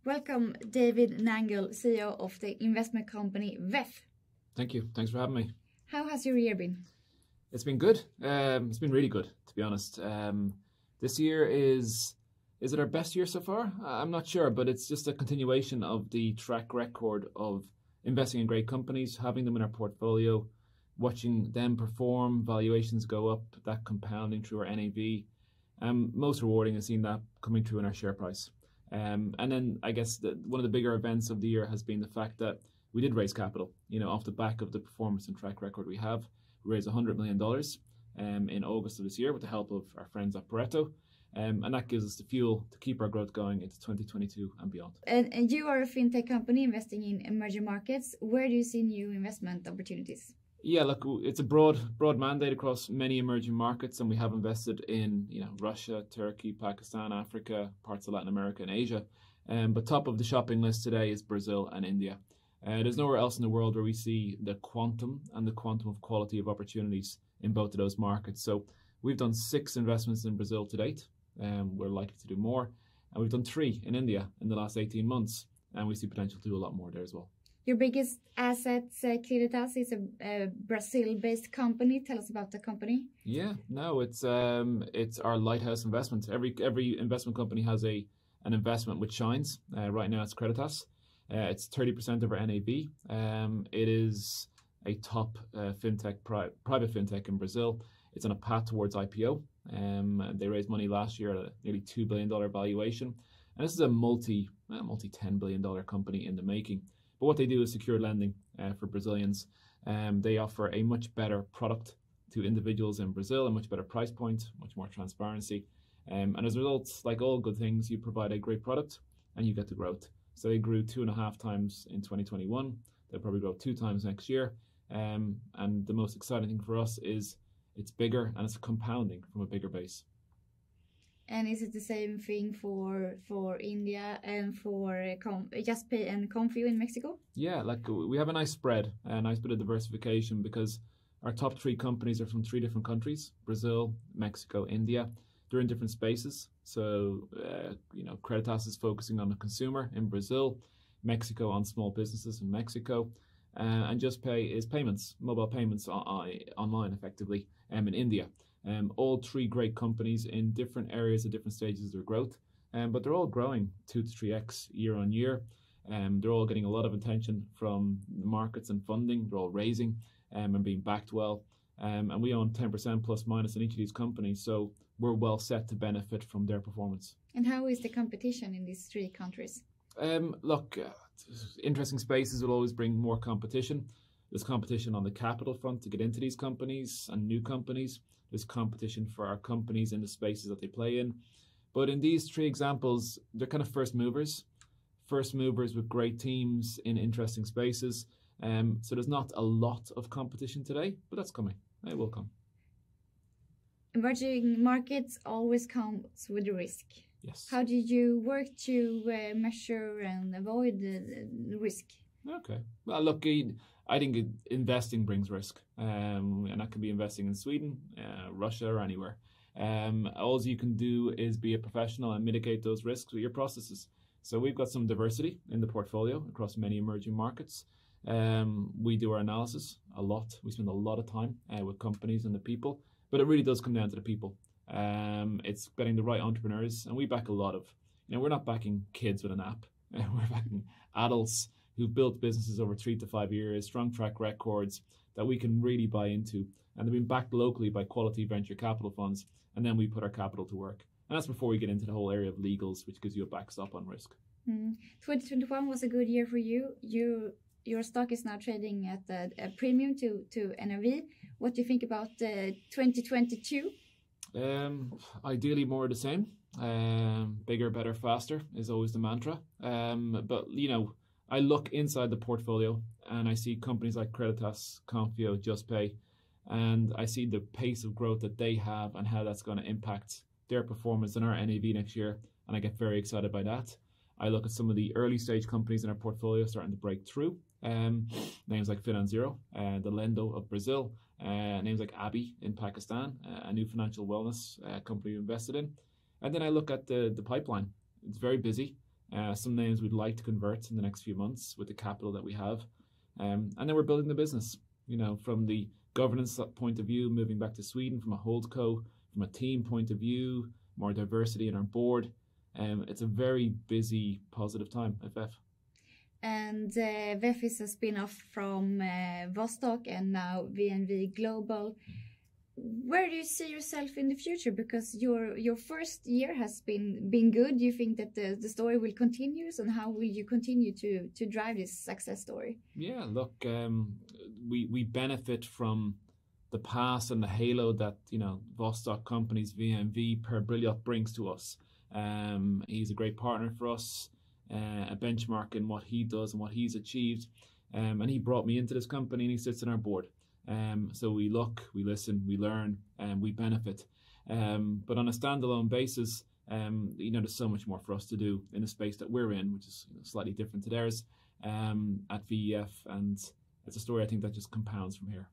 Welcome, David Nangle, CEO of the investment company VEF. Thank you. Thanks for having me. How has your year been? It's been good. It's been really good, to be honest. This year is it our best year so far? I'm not sure, but it's just a continuation of the track record of investing in great companies, having them in our portfolio, watching them perform, valuations go up, that compounding through our NAV. Most rewarding is seeing that coming through in our share price. And then I guess one of the bigger events of the year has been the fact that we did raise capital, off the back of the performance and track record we have. We raised $100 million in August of this year with the help of our friends at Pareto. And that gives us the fuel to keep our growth going into 2022 and beyond. And you are a fintech company investing in emerging markets. Where do you see new investment opportunities? Yeah, look, it's a broad mandate across many emerging markets, and we have invested in Russia, Turkey, Pakistan, Africa, parts of Latin America, and Asia. But top of the shopping list today is Brazil and India. There's nowhere else in the world where we see the quantum of quality of opportunities in both of those markets. So we've done 6 investments in Brazil to date. We're likely to do more. And we've done 3 in India in the last 18 months. And we see potential to do a lot more there as well. Your biggest asset, Securities, is a Brazil-based company. Tell us about the company. Yeah, no, it's our lighthouse investment. Every investment company has an investment which shines. Right now it's Creditas. It's 30% of our NAV. It is a top private fintech in Brazil. It's on a path towards IPO. They raised money last year at a nearly $2 billion valuation. And this is a multi-$10 billion company in the making. But what they do is secure lending for Brazilians. They offer a much better product to individuals in Brazil, a much better price point, much more transparency. And as a result, like all good things, you provide a great product and you get the growth. So they grew 2.5 times in 2021. They'll probably grow 2 times next year. And the most exciting thing for us is it's bigger and it's compounding from a bigger base. And is it the same thing for India and for JustPay and Confio in Mexico? Yeah, like we have a nice spread, a nice bit of diversification because our top 3 companies are from 3 different countries: Brazil, Mexico, India. They're in different spaces. So, Creditas is focusing on the consumer in Brazil, Mexico on small businesses in Mexico, and JustPay is payments, mobile payments online effectively in India. All 3 great companies in different areas at different stages of their growth, but they're all growing 2 to 3x year on year. They're all getting a lot of attention from the markets and funding. They're all raising and being backed well. And we own 10% plus minus in each of these companies, so we're well set to benefit from their performance. And how is the competition in these 3 countries? Look, interesting spaces will always bring more competition. There's competition on the capital front to get into these companies and new companies. There's competition for our companies in the spaces that they play in. But in these 3 examples, they're kind of first movers with great teams in interesting spaces. So there's not a lot of competition today, but that's coming. It will come. Emerging markets always comes with risk. Yes. How did you work to measure and avoid the risk? Okay. Well, look, I think investing brings risk, and that can be investing in Sweden, Russia, or anywhere. All you can do is be a professional and mitigate those risks with your processes. So we've got some diversity in the portfolio across many emerging markets. We do our analysis a lot. We spend a lot of time with companies and the people, but it really does come down to the people. It's getting the right entrepreneurs, and we back a lot of, we're not backing kids with an app. We're backing adults who've built businesses over 3 to 5 years, strong track records that we can really buy into. And they've been backed locally by quality venture capital funds. And then we put our capital to work. And that's before we get into the whole area of legals, which gives you a backstop on risk. 2021 was a good year for you. Your stock is now trading at a premium to NAV. What do you think about 2022? Ideally more of the same. Bigger, better, faster is always the mantra. But, I look inside the portfolio and I see companies like Creditas, Confio, JustPay, and I see the pace of growth that they have and how that's going to impact their performance in our NAV next year. And I get very excited by that. I look at some of the early stage companies in our portfolio starting to break through. Names like FinanZero, the Lendo of Brazil, names like AB in Pakistan, a new financial wellness company we invested in. And then I look at the pipeline. It's very busy. Some names we'd like to convert in the next few months with the capital that we have. And then we're building the business, from the governance point of view, moving back to Sweden, from a holdco, from a team point of view, more diversity in our board. It's a very busy, positive time at VEF. And VEF is a spin-off from Vostok and now VNV Global. Where do you see yourself in the future? Because your first year has been good. Do you think that the story will continue? And how will you continue to drive this success story? Yeah, look, we benefit from the past and the halo that Vostok companies, VNV, Per Brilliant brings to us. He's a great partner for us, a benchmark in what he does and what he's achieved. And he brought me into this company, and he sits on our board. So we look, we listen, we learn, and we benefit. But on a standalone basis, there's so much more for us to do in the space that we're in, which is slightly different to theirs, at VEF. And it's a story I think that just compounds from here.